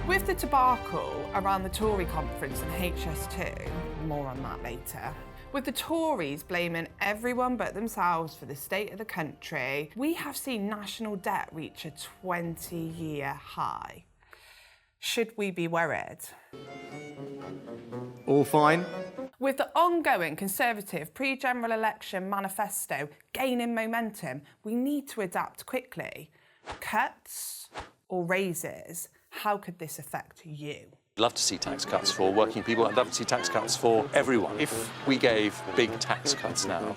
With the debacle around the Tory Conference and HS2, more on that later, with the Tories blaming everyone but themselves for the state of the country, we have seen national debt reach a 20-year high. Should we be worried? All fine? With the ongoing Conservative Pre-General Election Manifesto gaining momentum, we need to adapt quickly. Cuts or raises? How could this affect you? I'd love to see tax cuts for working people. I'd love to see tax cuts for everyone. If we gave big tax cuts now,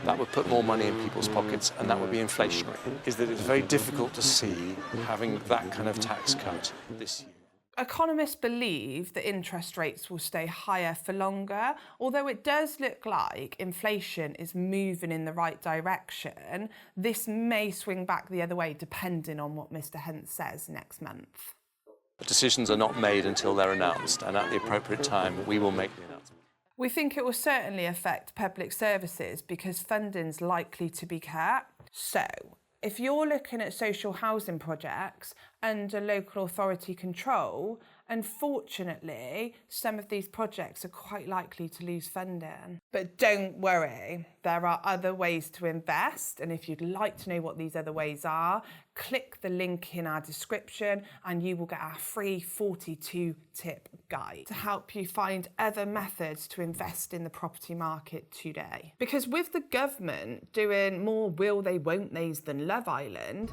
that would put more money in people's pockets and that would be inflationary. Is that it's very difficult to see having that kind of tax cut this year. Economists believe that interest rates will stay higher for longer, although it does look like inflation is moving in the right direction. This may swing back the other way depending on what Mr Hunt says next month. Decisions are not made until they're announced, and at the appropriate time we will make the announcement. We think it will certainly affect public services because funding's likely to be cut. So, if you're looking at social housing projects under local authority control, unfortunately, some of these projects are quite likely to lose funding. But don't worry, there are other ways to invest, and if you'd like to know what these other ways are, click the link in our description and you will get our free 42-tip guide to help you find other methods to invest in the property market today. Because with the government doing more will they, won't they's than Love Island,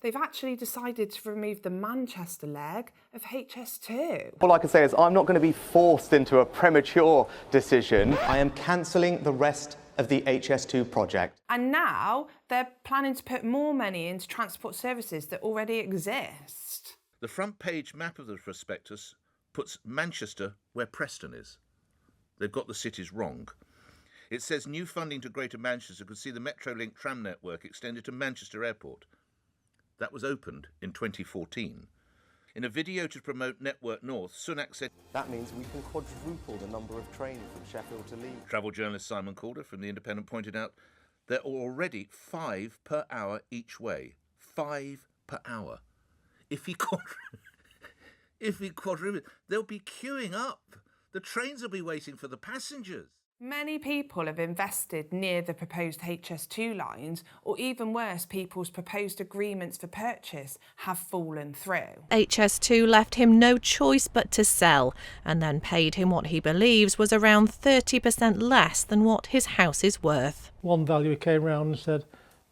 they've actually decided to remove the Manchester leg of HS2. All I can say is I'm not going to be forced into a premature decision. I am cancelling the rest of the HS2 project. And now they're planning to put more money into transport services that already exist. The front page map of the prospectus puts Manchester where Preston is. They've got the cities wrong. It says new funding to Greater Manchester could see the Metrolink tram network extended to Manchester Airport. That was opened in 2014. In a video to promote Network North, Sunak said, That means we can quadruple the number of trains from Sheffield to Leeds. Travel journalist Simon Calder from The Independent pointed out there are already 5 per hour each way. 5 per hour. If he quadruple, they'll be queuing up. The trains will be waiting for the passengers. Many people have invested near the proposed HS2 lines, or even worse, people's proposed agreements for purchase have fallen through. HS2 left him no choice but to sell, and then paid him what he believes was around 30% less than what his house is worth. One valuer came round and said,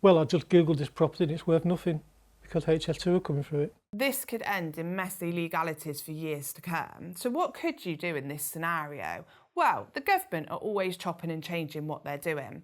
well, I just googled this property and it's worth nothing because HS2 are coming through it. This could end in messy legalities for years to come. So what could you do in this scenario? Well, the government are always chopping and changing what they're doing.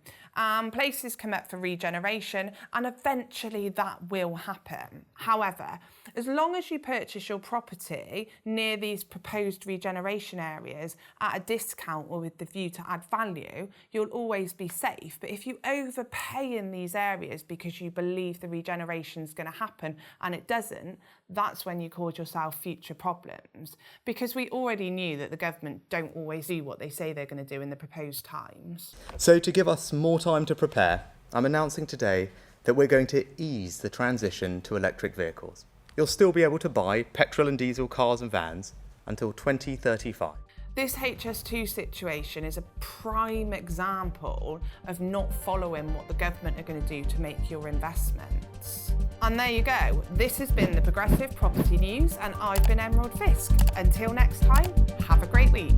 Places come up for regeneration and eventually that will happen. However, as long as you purchase your property near these proposed regeneration areas at a discount or with the view to add value, you'll always be safe. But if you overpay in these areas because you believe the regeneration is going to happen and it doesn't, that's when you cause yourself future problems. Because we already knew that the government don't always do what they say they're going to do in the proposed times. So to give us more time to prepare, I'm announcing today that we're going to ease the transition to electric vehicles. You'll still be able to buy petrol and diesel cars and vans until 2035. This HS2 situation is a prime example of not following what the government are going to do to make your investments. And there you go. This has been the Progressive Property News and I've been Emerald Fisk. Until next time, have a great week.